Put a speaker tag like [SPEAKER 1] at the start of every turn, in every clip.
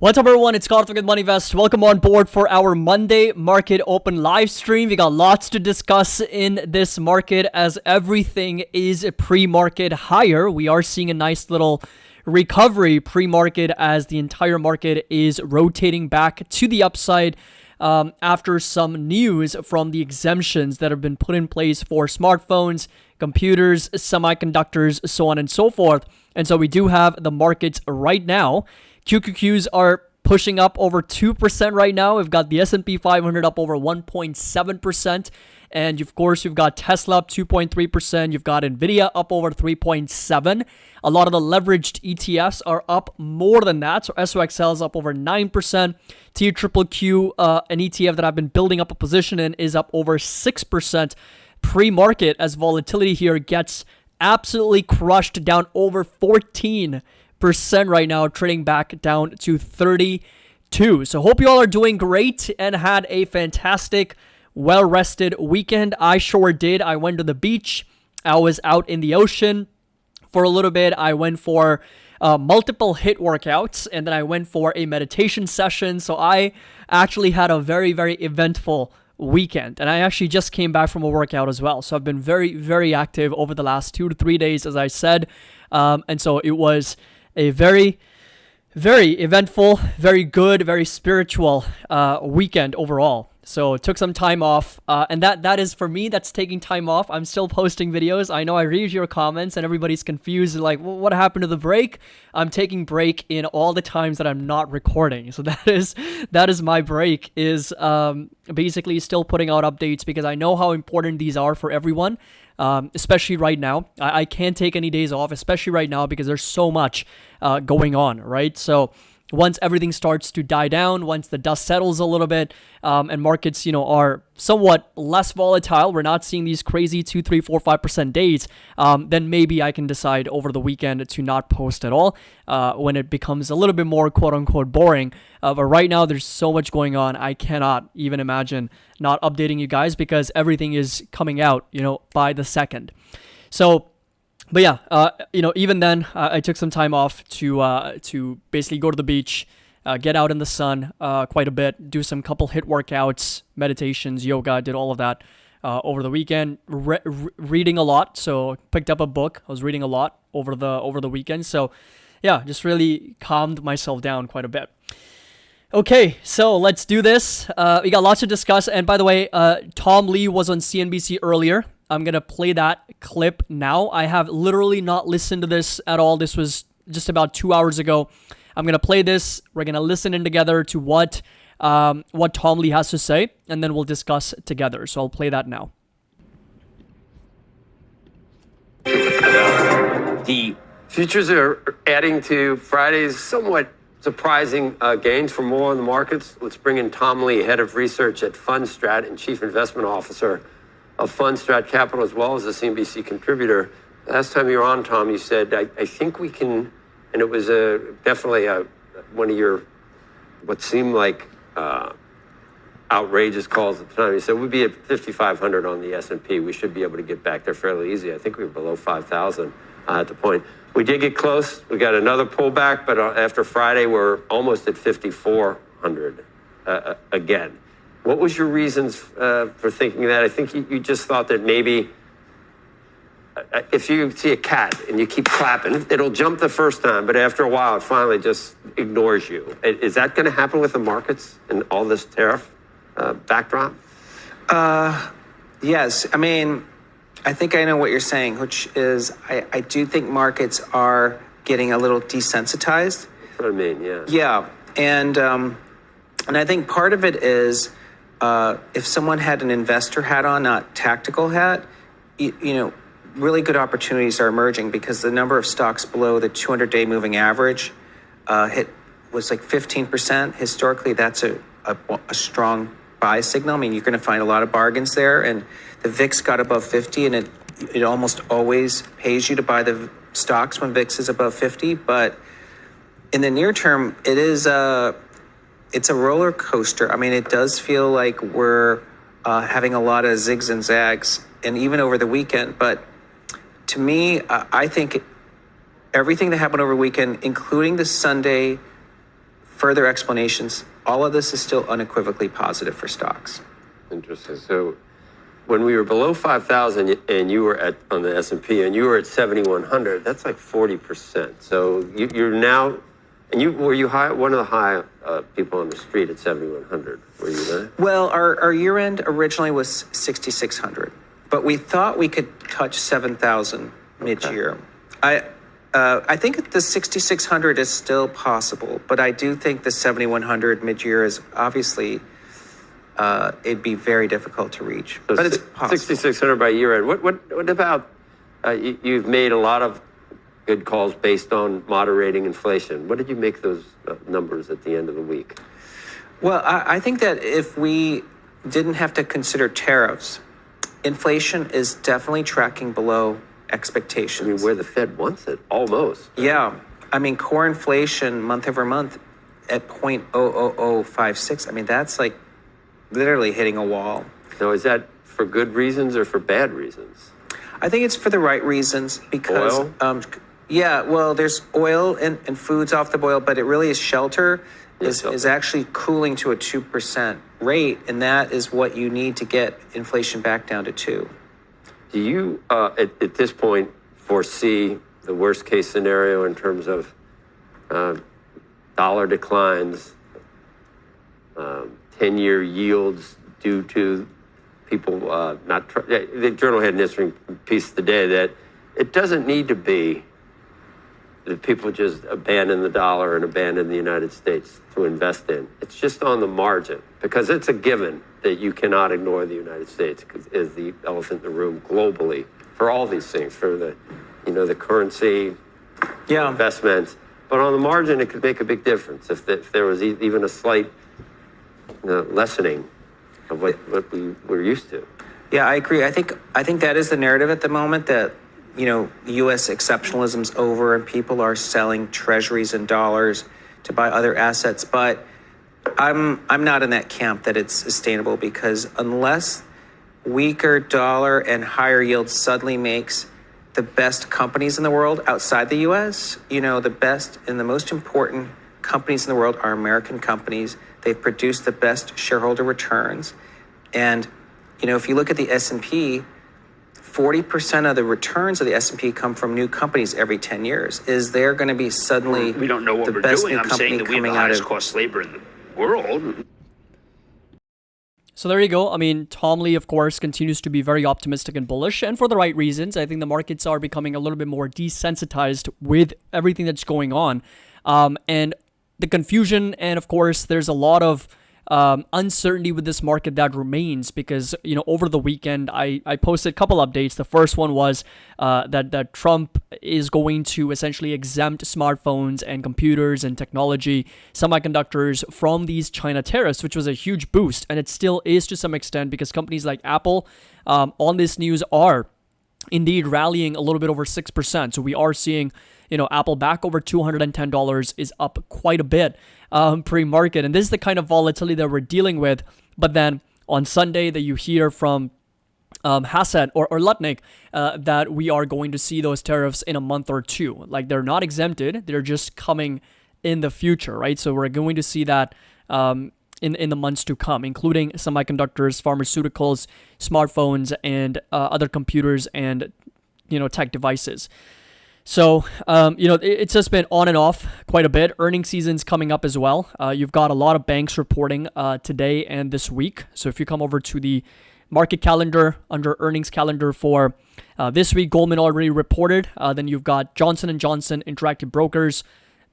[SPEAKER 1] What's up, everyone? It's Karthik with MoneyVest. Welcome on board for our Monday Market Open live stream. We got lots to discuss in this market as everything is pre-market higher. We are seeing a nice little recovery pre-market as the entire market is rotating back to the upside after some news from the exemptions that have been put in place for smartphones, computers, semiconductors, so on and so forth. And so we do have the markets right now. QQQs are pushing up over 2% right now. We've got the S&P 500 up over 1.7%. And of course, you've got Tesla up 2.3%. You've got Nvidia up over 3.7%. A lot of the leveraged ETFs are up more than that. So SOXL is up over 9%. TQQQ, an ETF that I've been building up a position in, is up over 6% pre-market as volatility here gets absolutely crushed, down over 14% right now, trading back down to 32. So hope you all are doing great and had a fantastic, well-rested weekend. I sure did. I went to the beach. I was out in the ocean for a little bit. I went for multiple HIIT workouts, and then I went for a meditation session. So I actually had a very, very eventful weekend, and I actually just came back from a workout as well. So I've been very, very active over the last 2 to 3 days, as I said. And so it was a very, very eventful, very good, very spiritual weekend overall. So took some time off, and that is, for me, that's taking time off. I'm still posting videos. I know I read your comments and everybody's confused, like, well, what happened to the break? I'm taking break in all the times that I'm not recording. So that is my break, is basically still putting out updates, because I know how important these are for everyone, especially right now. I can't take any days off, especially right now, because there's so much going on, right? So once everything starts to die down, once the dust settles a little bit, and markets, are somewhat less volatile, we're not seeing these crazy 2, 3, 4, 5% days, then maybe I can decide over the weekend to not post at all when it becomes a little bit more quote-unquote boring. But right now, there's so much going on, I cannot even imagine not updating you guys, because everything is coming out, by the second. So, but yeah, even then, I took some time off to basically go to the beach, get out in the sun quite a bit, do some couple HIIT workouts, meditations, yoga, did all of that over the weekend. Reading a lot, so picked up a book. I was reading a lot over the weekend. So yeah, just really calmed myself down quite a bit. Okay, so let's do this. We got lots to discuss. And by the way, Tom Lee was on CNBC earlier. I'm going to play that clip now. I have literally not listened to this at all. This was just about 2 hours ago. I'm going to play this. We're going to listen in together to what Tom Lee has to say, and then we'll discuss together. So I'll play that now.
[SPEAKER 2] The futures are adding to Friday's somewhat surprising gains for more on the markets. Let's bring in Tom Lee, head of research at Fundstrat and chief investment officer of Fundstrat Capital, as well as a CNBC contributor. Last time you were on, Tom, you said, I think we can, and it was definitely one of your, what seemed like outrageous calls at the time. You said, we'd be at 5,500 on the S&P. We should be able to get back there fairly easy. I think we were below 5,000 at the point. We did get close. We got another pullback, but after Friday, we're almost at 5,400 again. What was your reasons for thinking that? I think you just thought that maybe if you see a cat and you keep clapping, it'll jump the first time, but after a while, it finally just ignores you. Is that going to happen with the markets and all this tariff backdrop?
[SPEAKER 3] Yes. I mean, I think I know what you're saying, which is I do think markets are getting a little desensitized.
[SPEAKER 2] That's what I mean, yeah.
[SPEAKER 3] Yeah. And I think part of it is, if someone had an investor hat on, not tactical hat, really good opportunities are emerging, because the number of stocks below the 200-day moving average was like 15%. Historically, that's a strong buy signal. I mean, you're going to find a lot of bargains there. And the VIX got above 50, and it almost always pays you to buy the stocks when VIX is above 50. But in the near term, it's a roller coaster. I mean, it does feel like we're having a lot of zigs and zags, and even over the weekend. But to me, I think everything that happened over the weekend, including the Sunday further explanations, all of this is still unequivocally positive for stocks.
[SPEAKER 2] Interesting. So when we were below 5,000 and you were on the S&P and you were at 7,100, that's like 40%. So you're now, and were you one of the high people on the street at 7,100? Were you there?
[SPEAKER 3] Well, our year end originally was 6,600, but we thought we could touch 7,000 mid-year. I think the 6,600 is still possible, but I do think the 7,100 mid-year is obviously, it'd be very difficult to reach,
[SPEAKER 2] So
[SPEAKER 3] but it's possible.
[SPEAKER 2] 6,600 by year end. What about, you've made a lot of good calls based on moderating inflation. What did you make those numbers at the end of the week?
[SPEAKER 3] Well, I think that if we didn't have to consider tariffs, inflation is definitely tracking below expectations.
[SPEAKER 2] I mean, where the Fed wants it, almost.
[SPEAKER 3] Yeah. I mean, core inflation month over month at 0.00056. I mean, that's like literally hitting a wall.
[SPEAKER 2] So is that for good reasons or for bad reasons?
[SPEAKER 3] I think it's for the right reasons because,
[SPEAKER 2] Oil?
[SPEAKER 3] Yeah, well, there's oil and foods off the boil, but it really is shelter
[SPEAKER 2] shelter.
[SPEAKER 3] is actually cooling to a 2% rate, and that is what you need to get inflation back down to 2.
[SPEAKER 2] Do you, at this point, foresee the worst case scenario in terms of dollar declines, 10-year yields due to people the Journal had an interesting piece today that it doesn't need to be that people just abandon the dollar and abandon the United States to invest in. It's just on the margin because it's a given that you cannot ignore the United States because is the elephant in the room globally for all these things, for the, the currency, investments. But on the margin, it could make a big difference if there was even a slight lessening of what we were used to.
[SPEAKER 3] Yeah, I agree. I think that is the narrative at the moment that, U.S. exceptionalism's over and people are selling treasuries and dollars to buy other assets. But I'm not in that camp that it's sustainable because unless weaker dollar and higher yields suddenly makes the best companies in the world outside the U.S., the best and the most important companies in the world are American companies. They've produced the best shareholder returns. And, if you look at the S&P, 40% of the returns of the S&P come from new companies every 10 years. Is there going to be suddenly
[SPEAKER 4] we don't know what
[SPEAKER 3] the
[SPEAKER 4] we're
[SPEAKER 3] best
[SPEAKER 4] doing.
[SPEAKER 3] new
[SPEAKER 4] I'm
[SPEAKER 3] company
[SPEAKER 4] saying that we have the
[SPEAKER 3] coming out
[SPEAKER 4] highest
[SPEAKER 3] of
[SPEAKER 4] cost labor in the world.
[SPEAKER 1] So there you go. I mean, Tom Lee, of course, continues to be very optimistic and bullish, and for the right reasons. I think the markets are becoming a little bit more desensitized with everything that's going on. And the confusion, and of course, there's a lot of uncertainty with this market that remains because, over the weekend, I posted a couple updates. The first one was that Trump is going to essentially exempt smartphones and computers and technology, semiconductors from these China tariffs, which was a huge boost. And it still is to some extent because companies like Apple on this news are indeed rallying a little bit over 6%. So we are seeing, Apple back over $210 is up quite a bit pre-market. And this is the kind of volatility that we're dealing with. But then on Sunday that you hear from Hassett or Lutnick that we are going to see those tariffs in a month or two. Like they're not exempted. They're just coming in the future, right? So we're going to see that in the months to come, including semiconductors, pharmaceuticals, smartphones, and other computers and, tech devices. So, it's just been on and off quite a bit. Earnings season's coming up as well. You've got a lot of banks reporting today and this week. So if you come over to the market calendar under earnings calendar for this week, Goldman already reported. Then you've got Johnson & Johnson, Interactive Brokers,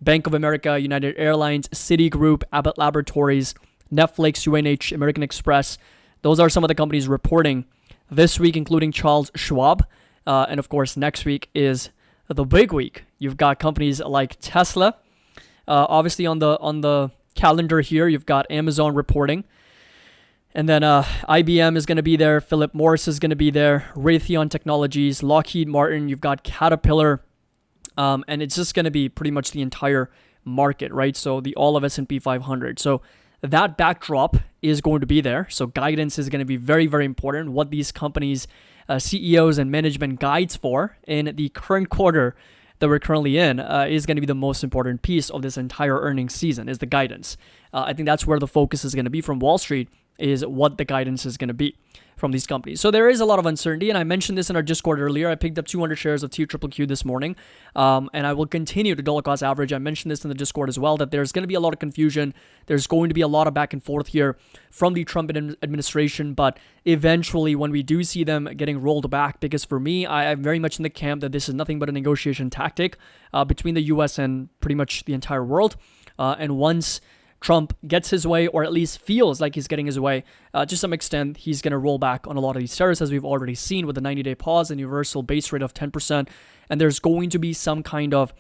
[SPEAKER 1] Bank of America, United Airlines, Citigroup, Abbott Laboratories, Netflix, UNH, American Express. Those are some of the companies reporting this week, including Charles Schwab. And of course, next week is the big week. You've got companies like Tesla. Obviously on the calendar here, you've got Amazon reporting. And then IBM is going to be there. Philip Morris is going to be there. Raytheon Technologies, Lockheed Martin. You've got Caterpillar. And it's just going to be pretty much the entire market, right? So all of S&P 500. So that backdrop is going to be there. So guidance is going to be very, very important. What these companies, CEOs and management guides for in the current quarter that we're currently in is going to be the most important piece of this entire earnings season, is the guidance. I think that's where the focus is going to be from Wall Street, is what the guidance is going to be from these companies. So there is a lot of uncertainty, and I mentioned this in our Discord earlier. I picked up 200 shares of TQQQ this morning, and I will continue to dollar cost average. I mentioned this in the Discord as well, that there's going to be a lot of confusion. There's going to be a lot of back and forth here from the Trump administration, but eventually when we do see them getting rolled back, because for me, I'm very much in the camp that this is nothing but a negotiation tactic between the US and pretty much the entire world. And once Trump gets his way, or at least feels like he's getting his way, to some extent, he's going to roll back on a lot of these tariffs, as we've already seen with the 90-day pause and universal base rate of 10%. And there's going to be some kind of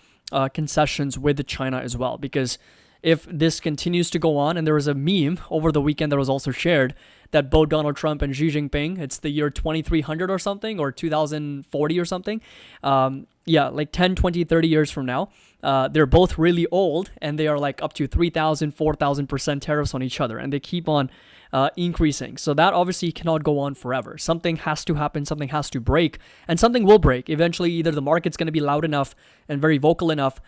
[SPEAKER 1] concessions with China as well, because if this continues to go on, and there was a meme over the weekend that was also shared that both Donald Trump and Xi Jinping, it's the year 2300 or something, or 2040 or something, like 10, 20, 30 years from now, they're both really old, and they are like up to 3,000, 4,000% tariffs on each other, and they keep on increasing. So that obviously cannot go on forever. Something has to happen, something has to break, and something will break. Eventually, either the market's going to be loud enough and very vocal enough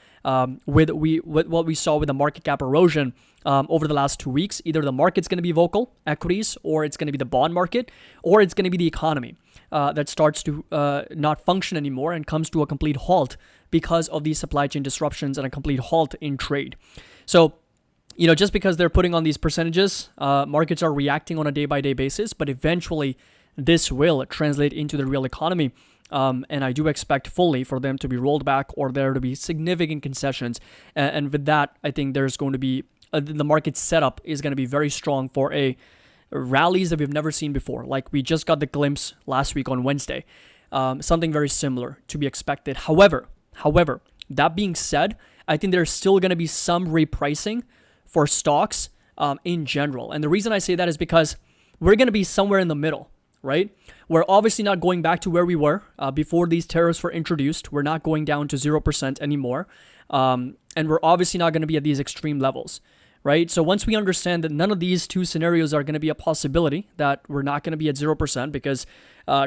[SPEAKER 1] with what we saw with the market cap erosion over the last 2 weeks. Either the market's going to be vocal, equities, or it's going to be the bond market, or it's going to be the economy that starts to not function anymore and comes to a complete halt because of these supply chain disruptions and a complete halt in trade. So, just because they're putting on these percentages, markets are reacting on a day-by-day basis, but eventually this will translate into the real economy. And I do expect fully for them to be rolled back, or there to be significant concessions. And with that, I think there's going to be, the market setup is going to be very strong for a rallies that we've never seen before. Like we just got the glimpse last week on Wednesday. Something very similar to be expected. However, that being said, I think there's still going to be some repricing for stocks in general. And the reason I say that is because we're going to be somewhere in the middle, right? We're obviously not going back to where we were before these tariffs were introduced. We're not going down to 0% anymore. And we're obviously not going to be at these extreme levels, right? So once we understand that none of these two scenarios are going to be a possibility, that we're not going to be at 0% because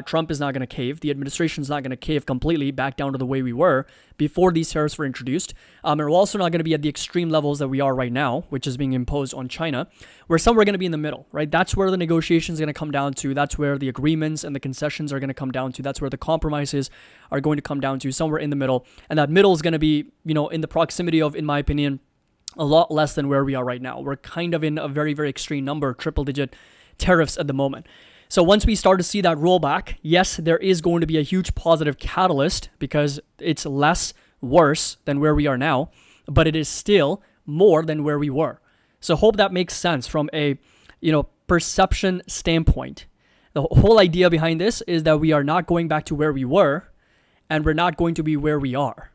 [SPEAKER 1] Trump is not going to cave, the administration is not going to cave completely back down to the way we were before these tariffs were introduced, and we're also not going to be at the extreme levels that we are right now, which is being imposed on China. We're somewhere going to be in the middle, right? That's where the negotiations are going to come down to. That's where the agreements and the concessions are going to come down to. That's where the compromises are going to come down to, somewhere in the middle. And that middle is going to be, in the proximity of, in my opinion, a lot less than where we are right now. We're kind of in a very, very extreme number, triple-digit tariffs at the moment. So once we start to see that rollback, yes, there is going to be a huge positive catalyst because it's less worse than where we are now, but it is still more than where we were. So hope that makes sense from a, perception standpoint. The whole idea behind this is that we are not going back to where we were, and we're not going to be where we are.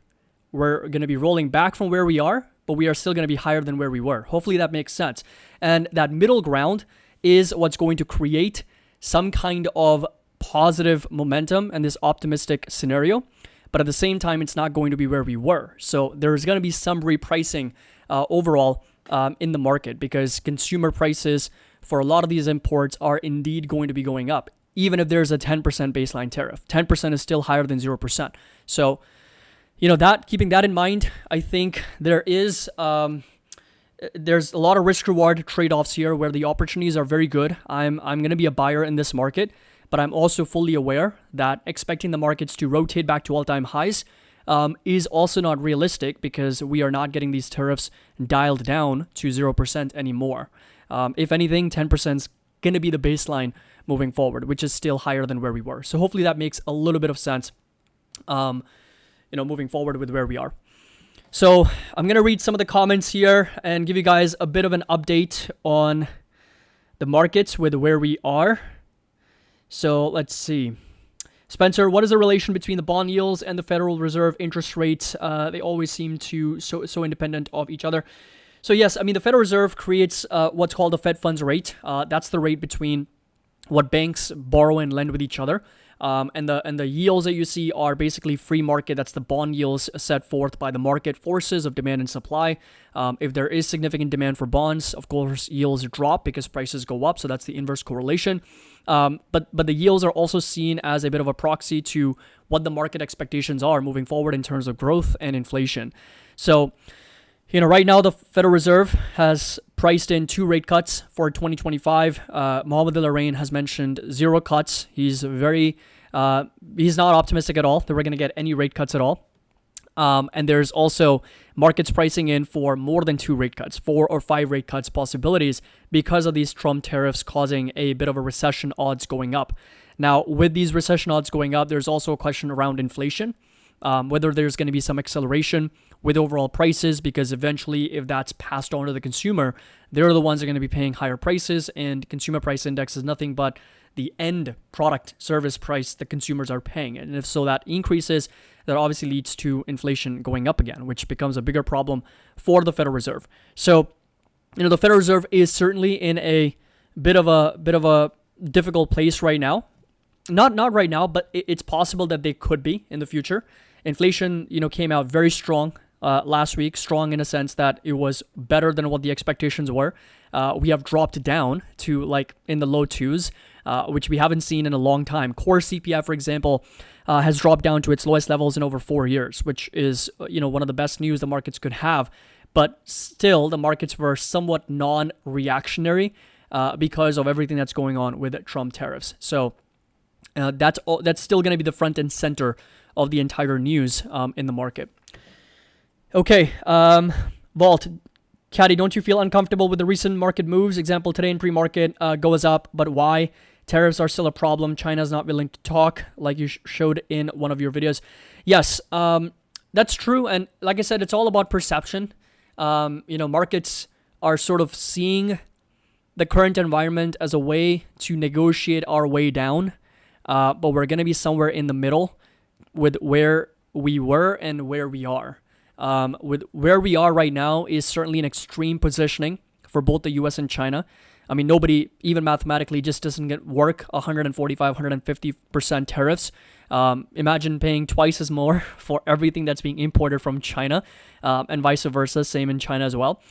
[SPEAKER 1] We're going to be rolling back from where we are, but we are still going to be higher than where we were. Hopefully that makes sense. And that middle ground is what's going to create some kind of positive momentum and this optimistic scenario. But at the same time, it's not going to be where we were. So there's going to be some repricing overall in the market, because consumer prices for a lot of these imports are indeed going to be going up, even if there's a 10% baseline tariff. 10% is still higher than 0%. So, keeping that in mind, I think there's a lot of risk-reward trade-offs here where the opportunities are very good. I'm going to be a buyer in this market, but I'm also fully aware that expecting the markets to rotate back to all-time highs is also not realistic, because we are not getting these tariffs dialed down to 0% anymore. If anything, 10% is going to be the baseline moving forward, which is still higher than where we were. So hopefully that makes a little bit of sense, moving forward with where we are. So I'm going to read some of the comments here and give you guys a bit of an update on the markets with where we are. So let's see. Spencer, what is the relation between the bond yields and the Federal Reserve interest rates? They always seem to so independent of each other. So yes, the Federal Reserve creates what's called the Fed funds rate. That's the rate between what banks borrow and lend with each other. And the yields that you see are basically free market. That's the bond yields set forth by the market forces of demand and supply. If there is significant demand for bonds, of course, yields drop because prices go up. So that's the inverse correlation. But the yields are also seen as a bit of a proxy to what the market expectations are moving forward in terms of growth and inflation. So, right now the Federal Reserve has priced in 2 rate cuts for 2025. Mohamed El-Erian has mentioned 0 cuts. He's not optimistic at all that we're going to get any rate cuts at all. And there's also markets pricing in for more than 2 rate cuts, 4 or 5 rate cuts possibilities because of these Trump tariffs causing a bit of a recession odds going up. Now, with these recession odds going up, there's also a question around inflation, whether there's going to be some acceleration with overall prices, because eventually if that's passed on to the consumer, they're the ones that are going to be paying higher prices, and consumer price index is nothing but the end product service price the consumers are paying. And if so, that increases, that obviously leads to inflation going up again, which becomes a bigger problem for the Federal Reserve. So, the Federal Reserve is certainly in a bit of a difficult place right now. Not right now, but it's possible that they could be in the future. Inflation, came out very strong last week, strong in a sense that it was better than what the expectations were. We have dropped down to like in the low 2s, which we haven't seen in a long time. Core CPI, for example, has dropped down to its lowest levels in over 4 years, which is, one of the best news the markets could have. But still, the markets were somewhat non-reactionary because of everything that's going on with Trump tariffs. So that's still going to be the front and center of the entire news in the market. Okay, Vault. Caddy, don't you feel uncomfortable with the recent market moves? Example, today in pre-market goes up, but why? Tariffs are still a problem. China's not willing to talk, like you showed in one of your videos. Yes, that's true. And like I said, it's all about perception. Markets are sort of seeing the current environment as a way to negotiate our way down. But we're going to be somewhere in the middle with where we were and where we are. With where we are right now is certainly an extreme positioning for both the US and China. I mean, nobody, even mathematically, just doesn't work 145, 150% tariffs. Imagine paying twice as more for everything that's being imported from China, and vice versa, same in China as well.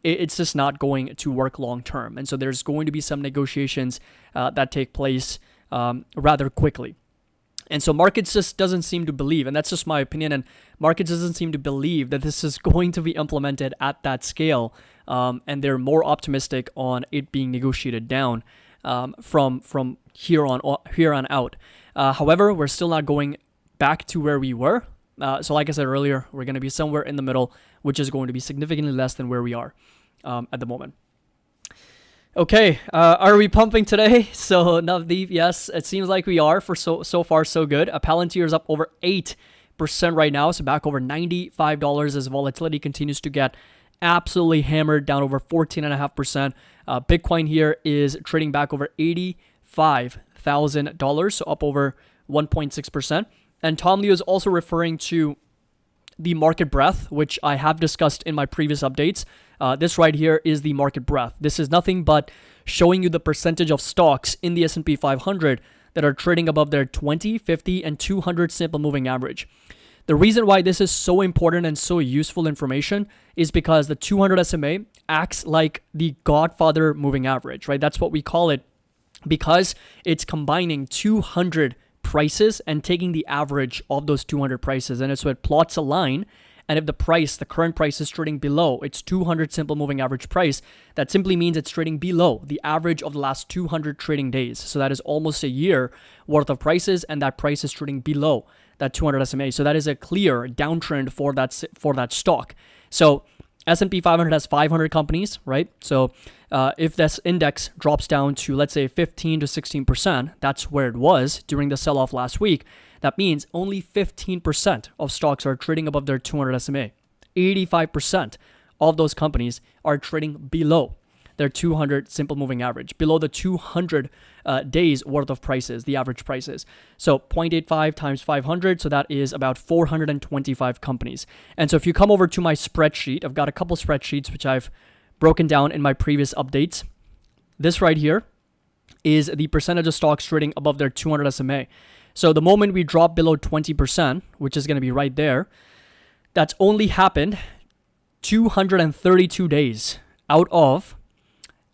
[SPEAKER 1] It's just not going to work long term. And so there's going to be some negotiations that take place rather quickly. And so markets just doesn't seem to believe, and that's just my opinion, and markets doesn't seem to believe that this is going to be implemented at that scale, and they're more optimistic on it being negotiated down from here on out. However, we're still not going back to where we were. So like I said earlier, we're going to be somewhere in the middle, which is going to be significantly less than where we are at the moment. Okay, are we pumping today? So Navdeep, yes, it seems like we are. For so far so good. Palantir is up over 8% right now, so back over $95 as volatility continues to get absolutely hammered, down over 14.5%. Bitcoin here is trading back over $85,000, so up over 1.6%. And Tom Liu is also referring to the market breadth, which I have discussed in my previous updates. This right here is the market breadth. This is nothing but showing you the percentage of stocks in the S&P 500 that are trading above their 20, 50, and 200 simple moving average. The reason why this is so important and so useful information is because the 200 SMA acts like the Godfather moving average, right? That's what we call it, because it's combining 200 prices and taking the average of those 200 prices. And so it plots a line. And if the current price is trading below its 200 simple moving average price, that simply means it's trading below the average of the last 200 trading days. So that is almost a year worth of prices, and that price is trading below that 200 SMA. So that is a clear downtrend for that stock. So S&P 500 has 500 companies, right? So if this index drops down to, let's say, 15 to 16%, that's where it was during the sell-off last week. That means only 15% of stocks are trading above their 200 SMA. 85% of those companies are trading below their 200 simple moving average, below the 200 days worth of prices, the average prices. So 0.85 times 500, so that is about 425 companies. And so if you come over to my spreadsheet, I've got a couple spreadsheets which I've broken down in my previous updates. This right here is the percentage of stocks trading above their 200 SMA. So the moment we drop below 20%, which is going to be right there, that's only happened 232 days out of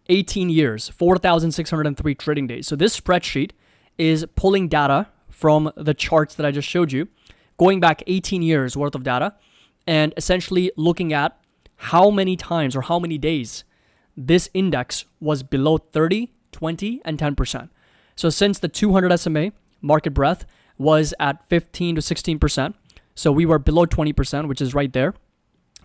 [SPEAKER 1] 18 years, 4,603 trading days. So this spreadsheet is pulling data from the charts that I just showed you, going back 18 years worth of data, and essentially looking at how many times or how many days this index was below 30, 20, and 10%. So since the 200 SMA market breadth was at 15 to 16%, so we were below 20%, which is right there.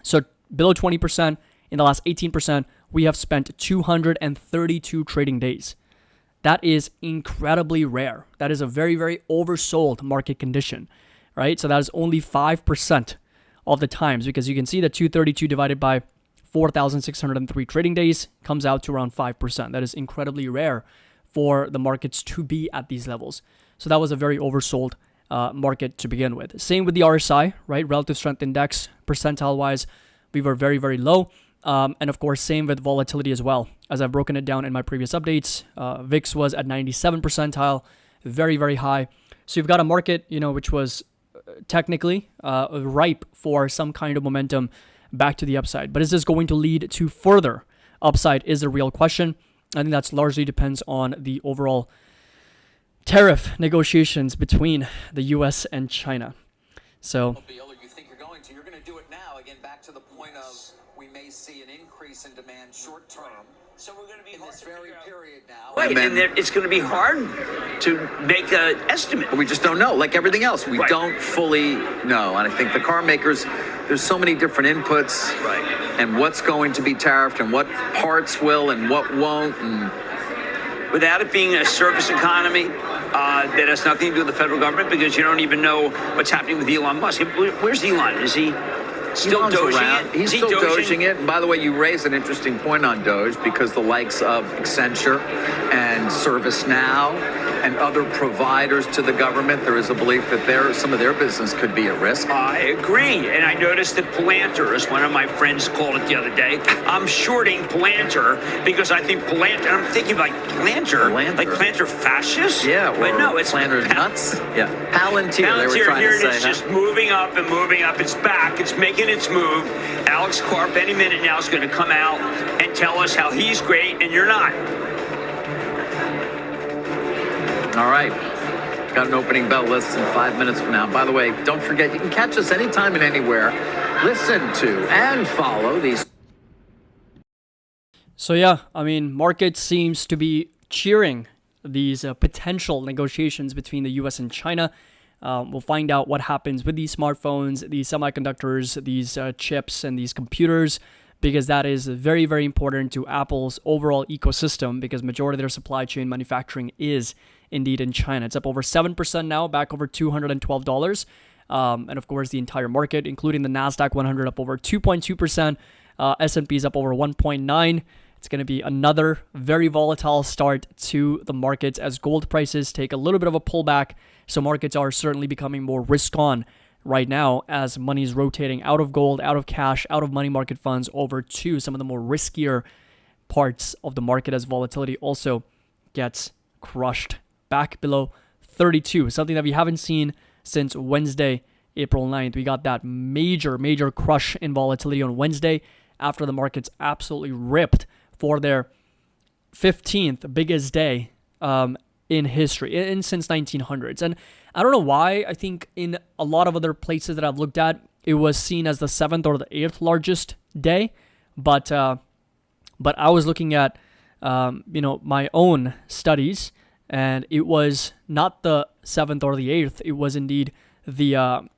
[SPEAKER 1] So below 20% in the last 18%, we have spent 232 trading days. That is incredibly rare. That is a very, very oversold market condition, right? So that is only 5% of the times, because you can see that 232 divided by 4,603 trading days comes out to around 5%. That is incredibly rare for the markets to be at these levels. So that was a very oversold market to begin with. Same with the RSI, right? Relative Strength Index, percentile-wise, we were very, very low. And of course, same with volatility as well. As I've broken it down in my previous updates, VIX was at 97 percentile, very, very high. So you've got a market, which was technically ripe for some kind of momentum back to the upside. But is this going to lead to further upside is the real question. I think that's largely depends on the overall tariff negotiations between the U.S. and China. So
[SPEAKER 5] You think you're going to do it now. Again, back to the point of we may see an increase in demand short term. So we're going to be in this very period now.
[SPEAKER 4] Right, and it's going to be hard to make an estimate.
[SPEAKER 6] We just don't know. Like everything else, we
[SPEAKER 4] Right.
[SPEAKER 6] don't fully know. And I think the car makers, there's so many different inputs,
[SPEAKER 4] Right.
[SPEAKER 6] and what's going to be tariffed and what parts will and what won't. And
[SPEAKER 4] Without it being a service economy, that has nothing to do with the federal government, because you don't even know what's happening with Elon Musk. Where's Elon? Is he still
[SPEAKER 6] Elon's
[SPEAKER 4] doging
[SPEAKER 6] around.
[SPEAKER 4] it?
[SPEAKER 6] He's
[SPEAKER 4] Is he
[SPEAKER 6] still doging it. And by the way, you raise an interesting point on Doge, because the likes of Accenture and ServiceNow and other providers to the government, there is a belief that some of their business could be at risk.
[SPEAKER 4] I agree. And I noticed that Palantir, as one of my friends called it the other day, I'm shorting Palantir because I think Palantir, I'm thinking like Palantir. Like Palantir fascist?
[SPEAKER 6] Yeah,
[SPEAKER 4] but no, it's
[SPEAKER 6] Palantir nuts. Yeah, Palantir. They were
[SPEAKER 4] Palantir,
[SPEAKER 6] trying
[SPEAKER 4] here
[SPEAKER 6] to
[SPEAKER 4] it is,
[SPEAKER 6] say,
[SPEAKER 4] just moving up and moving up. It's back. It's making its move. Alex Karp any minute now is going to come out and tell us how he's great and you're not.
[SPEAKER 6] All right. Got an opening bell less than 5 minutes from now. By the way, don't forget, you can catch us anytime and anywhere. Listen to and follow these.
[SPEAKER 1] So yeah, market seems to be cheering these potential negotiations between the U.S. and China. We'll find out what happens with these smartphones, these semiconductors, these chips, and these computers, because that is very, very important to Apple's overall ecosystem, because majority of their supply chain manufacturing is indeed in China. It's up over 7% now, back over $212. And of course, the entire market, including the NASDAQ 100, up over 2.2%. S&P is up over 1.9%. It's going to be another very volatile start to the markets as gold prices take a little bit of a pullback. So markets are certainly becoming more risk on right now as money is rotating out of gold, out of cash, out of money market funds over to some of the more riskier parts of the market as volatility also gets crushed back below 32, something that we haven't seen since Wednesday, April 9th. We got that major crush in volatility on Wednesday after the markets absolutely ripped for their 15th biggest day in history, since 1900s. And I don't know why. I think in a lot of other places that I've looked at, it was seen as the 7th or the 8th largest day. But I was looking at my own studies, and it was not the 7th or the 8th. It was indeed the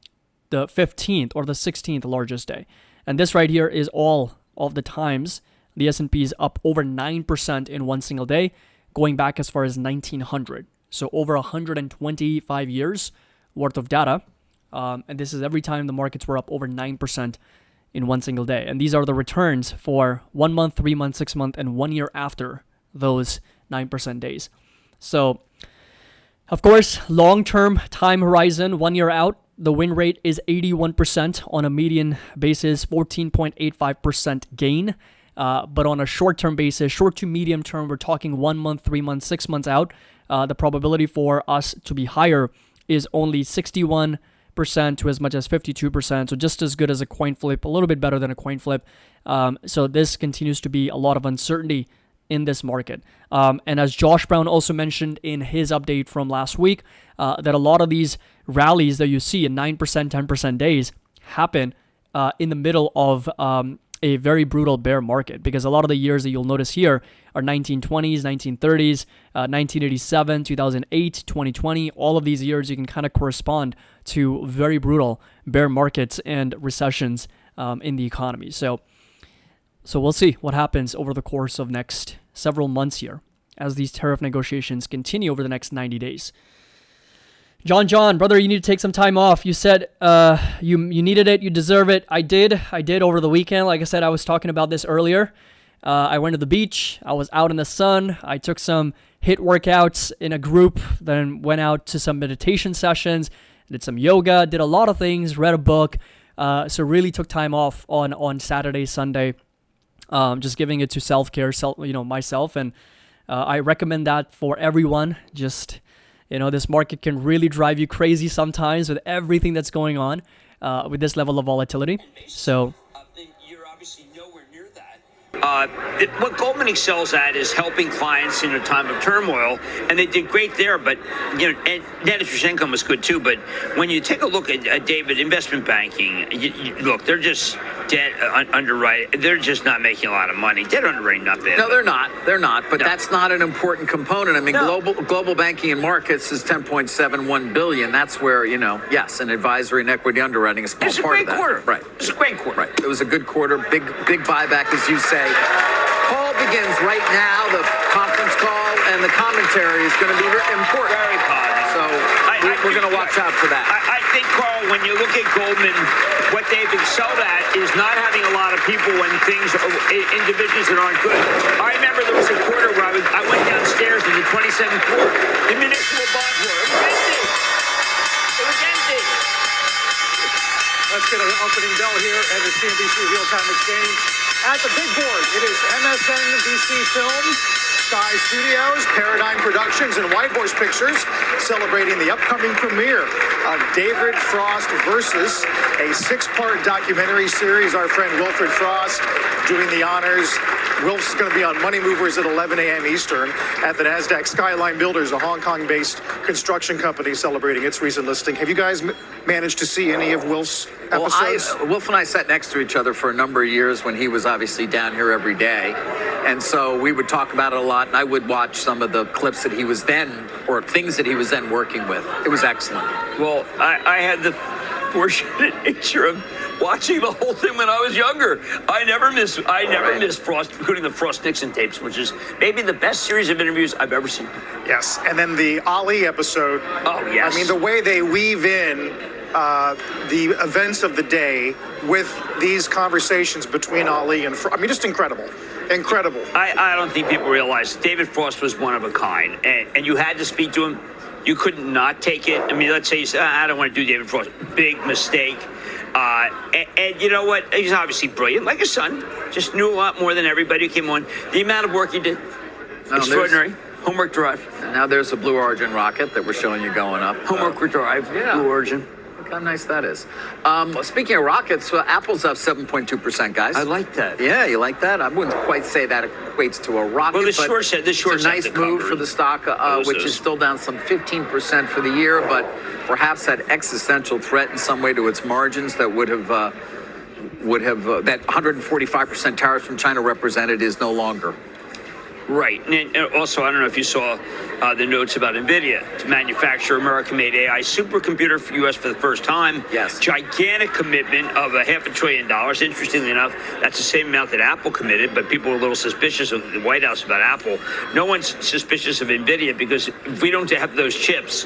[SPEAKER 1] 15th or the 16th largest day. And this right here is all of the times the S&P is up over 9% in one single day, going back as far as 1900. So over 125 years worth of data. And this is every time the markets were up over 9% in one single day. And these are the returns for 1 month, 3 months, 6 months, and 1 year after those 9% days. So, of course, long-term time horizon, 1 year out, the win rate is 81% on a median basis, 14.85% gain. But on a short-term basis, short to medium term, we're talking 1 month, 3 months, 6 months out. The probability for us to be higher is only 61% to as much as 52%. So just as good as a coin flip, a little bit better than a coin flip. So this continues to be a lot of uncertainty in this market. And as Josh Brown also mentioned in his update from last week, that a lot of these rallies that you see in 9%, 10% days happen in the middle of a very brutal bear market, because a lot of the years that you'll notice here are 1920s, 1930s, 1987, 2008, 2020. All of these years you can kind of correspond to very brutal bear markets and recessions in the economy. So we'll see what happens over the course of next several months here as these tariff negotiations continue over the next 90 days. John, brother, you need to take some time off. You said you needed it, you deserve it. I did over the weekend. Like I said, I was talking about this earlier. I went to the beach. I was out in the sun. I took some HIIT workouts in a group, then went out to some meditation sessions, did some yoga, did a lot of things, read a book. So really took time off on Saturday, Sunday, just giving it to self-care, myself. And I recommend that for everyone. Just... this market can really drive you crazy sometimes with everything that's going on with this level of volatility. So
[SPEAKER 4] you're obviously nowhere near that. What Goldman excels at is helping clients in a time of turmoil, and they did great there. But and net interest income was good too. But when you take a look at David, investment banking, look, they're just debt underwriting. They're just not making a lot of money. Debt underwriting, not bad.
[SPEAKER 6] No, they're not. They're not. But that's not an important component. I mean, global banking and markets is $10.71 billion. That's where yes, and advisory and equity underwriting is a small part of that.
[SPEAKER 4] It's a great quarter.
[SPEAKER 6] Right.
[SPEAKER 4] It's a great quarter.
[SPEAKER 6] Right. It was a good quarter. Big buyback, as you say. Call begins right now. The conference call and the commentary is going to be important.
[SPEAKER 4] Very positive.
[SPEAKER 6] So we're going to watch out for that.
[SPEAKER 4] I think, Carl, when you look at Goldman, what they've excelled at is not having a lot of people when things in divisions that aren't good. I remember there was a quarter where I went downstairs to the 27th floor. The municipal bond floor. It was empty. It was empty.
[SPEAKER 7] Let's get an opening bell here at the CNBC Real-Time Exchange. At the big board, it is MSNBC Films, Sky Studios, Paradigm Productions, and White Horse Pictures celebrating the upcoming premiere of David Frost Versus, a 6-part documentary series. Our friend Wilfred Frost doing the honors. Wilf's going to be on Money Movers at 11 a.m. Eastern at the NASDAQ. Skyline Builders, a Hong Kong-based construction company celebrating its recent listing. Have you guys managed to see any of Wilf's episodes?
[SPEAKER 6] Well, Wilf and I sat next to each other for a number of years when he was obviously down here every day. And so we would talk about it a lot, and I would watch some of the clips that he was then, or things that he was then working with. It was excellent.
[SPEAKER 4] Well, I had the fortunate nature of watching the whole thing when I was younger. I never missed Frost, including the Frost-Nixon tapes, which is maybe the best series of interviews I've ever seen.
[SPEAKER 7] Yes, and then the Ali episode.
[SPEAKER 4] Oh, yes.
[SPEAKER 7] I mean, the way they weave in the events of the day with these conversations between Ali and just incredible. Incredible.
[SPEAKER 4] I don't think people realize David Frost was one of a kind, and you had to speak to him. You could not take it. I mean, let's say you say, I don't want to do David Frost. Big mistake. And you know what? He's obviously brilliant, like his son. Just knew a lot more than everybody who came on. The amount of work he did, extraordinary. Homework Drive.
[SPEAKER 6] And now there's a Blue Origin rocket that we're showing you going up.
[SPEAKER 4] Homework Drive,
[SPEAKER 6] yeah.
[SPEAKER 4] Blue Origin.
[SPEAKER 6] Look how nice that is. Speaking of rockets, Apple's up 7.2%, guys.
[SPEAKER 4] I like that.
[SPEAKER 6] Yeah, you like that? I wouldn't quite say that equates to a rocket.
[SPEAKER 4] Well, the
[SPEAKER 6] short
[SPEAKER 4] it's
[SPEAKER 6] a nice move for the stock, which is still down some 15% for the year, but perhaps had existential threat in some way to its margins that would have that 145% tariffs from China represented is no longer.
[SPEAKER 4] Right. And also, I don't know if you saw the notes about NVIDIA to manufacture American-made AI supercomputer for U.S. for the first time.
[SPEAKER 6] Yes.
[SPEAKER 4] Gigantic commitment of $500 billion. Interestingly enough, that's the same amount that Apple committed, but people are a little suspicious of the White House about Apple. No one's suspicious of NVIDIA because if we don't have those chips,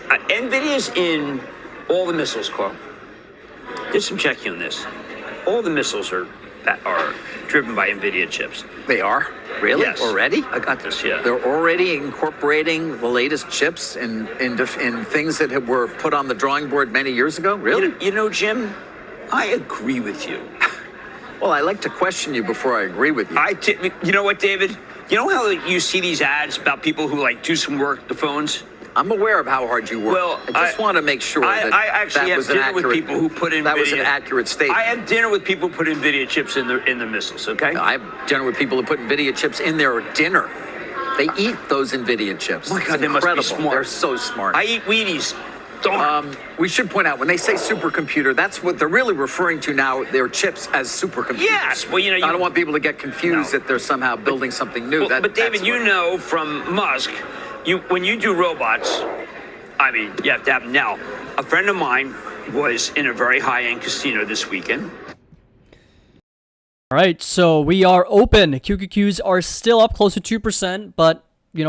[SPEAKER 4] NVIDIA's in all the missiles, Carl. Did some checking on this. All the missiles are driven by NVIDIA chips.
[SPEAKER 6] They are? Really?
[SPEAKER 4] Yes.
[SPEAKER 6] Already?
[SPEAKER 4] I got this, yeah.
[SPEAKER 6] They're already incorporating the latest chips in things that were put on the drawing board many years ago? Really?
[SPEAKER 4] You know, Jim, I agree with you.
[SPEAKER 6] Well, I like to question you before I agree with you.
[SPEAKER 4] You know what, David? You know how you see these ads about people who do some work, the phones?
[SPEAKER 6] I'm aware of how hard you work.
[SPEAKER 4] Well,
[SPEAKER 6] I just want to make sure that
[SPEAKER 4] I actually
[SPEAKER 6] that
[SPEAKER 4] have
[SPEAKER 6] was an
[SPEAKER 4] dinner with
[SPEAKER 6] accurate,
[SPEAKER 4] people who put
[SPEAKER 6] that was an
[SPEAKER 4] NVIDIA
[SPEAKER 6] accurate statement.
[SPEAKER 4] I have dinner with people who put NVIDIA chips in the missiles, okay?
[SPEAKER 6] I have dinner with people who put NVIDIA chips in their dinner. They eat those NVIDIA chips.
[SPEAKER 4] Oh my God,
[SPEAKER 6] It's
[SPEAKER 4] they must be
[SPEAKER 6] incredible.
[SPEAKER 4] smart.
[SPEAKER 6] They're so smart.
[SPEAKER 4] I eat Wheaties. Darn.
[SPEAKER 6] We should point out, when they say supercomputer, that's what they're really referring to now, their chips as supercomputers.
[SPEAKER 4] Yes, well,
[SPEAKER 6] I don't want people to get confused that they're somehow building something new.
[SPEAKER 4] But David, you know from Musk, when you do robots, I mean, you have to have them. Now, a friend of mine was in a very high-end casino this weekend.
[SPEAKER 1] All right, so we are open. QQQs are still up close to 2%, but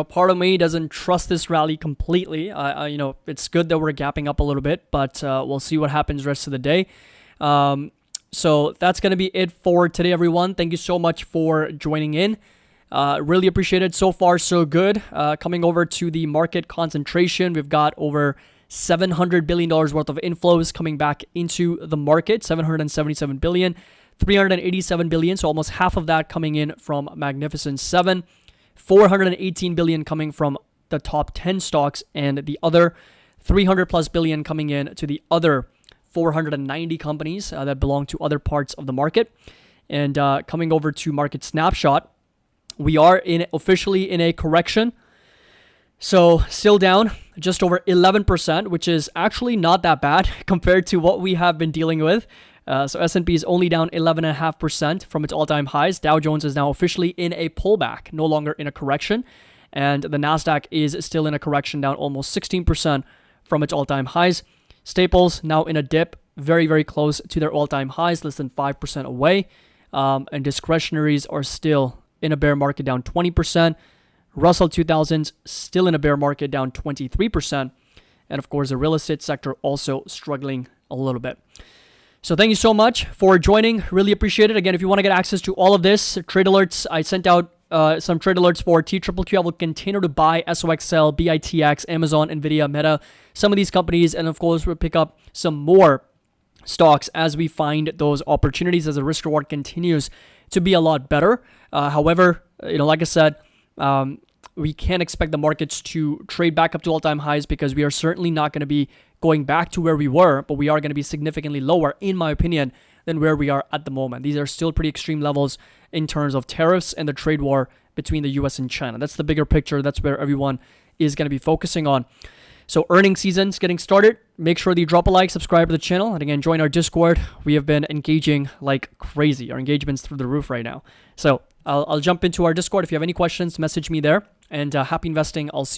[SPEAKER 1] part of me doesn't trust this rally completely. It's good that we're gapping up a little bit, but we'll see what happens rest of the day. So that's going to be it for today, everyone. Thank you so much for joining in. Really appreciate it. So far, so good. Coming over to the market concentration, we've got over $700 billion worth of inflows coming back into the market, $777 billion, $387 billion, so almost half of that coming in from Magnificent 7. $418 billion coming from the top 10 stocks, and the other $300+ billion coming in to the other 490 companies that belong to other parts of the market. And coming over to Market Snapshot, we are officially in a correction. So still down just over 11%, which is actually not that bad compared to what we have been dealing with. So S&P is only down 11.5% from its all-time highs. Dow Jones is now officially in a pullback, no longer in a correction. And the NASDAQ is still in a correction, down almost 16% from its all-time highs. Staples now in a dip, very, very close to their all-time highs, less than 5% away. And discretionaries are still in a bear market, down 20%. Russell 2000s still in a bear market, down 23%. And of course, the real estate sector also struggling a little bit. So thank you so much for joining. Really appreciate it. Again, if you want to get access to all of this, trade alerts, I sent out some trade alerts for TQQQ. I will continue to buy SOXL, BITX, Amazon, NVIDIA, Meta, some of these companies. And of course, we'll pick up some more stocks as we find those opportunities, as the risk reward continues to be a lot better. However, like I said, we can't expect the markets to trade back up to all-time highs, because we are certainly not going to be going back to where we were, but we are going to be significantly lower, in my opinion, than where we are at the moment. These are still pretty extreme levels in terms of tariffs and the trade war between the US and China. That's the bigger picture. That's where everyone is going to be focusing on. So earnings season's getting started. Make sure that you drop a like, subscribe to the channel, and again, join our Discord. We have been engaging like crazy. Our engagement's through the roof right now. So I'll jump into our Discord. If you have any questions, message me there. And happy investing. I'll see you.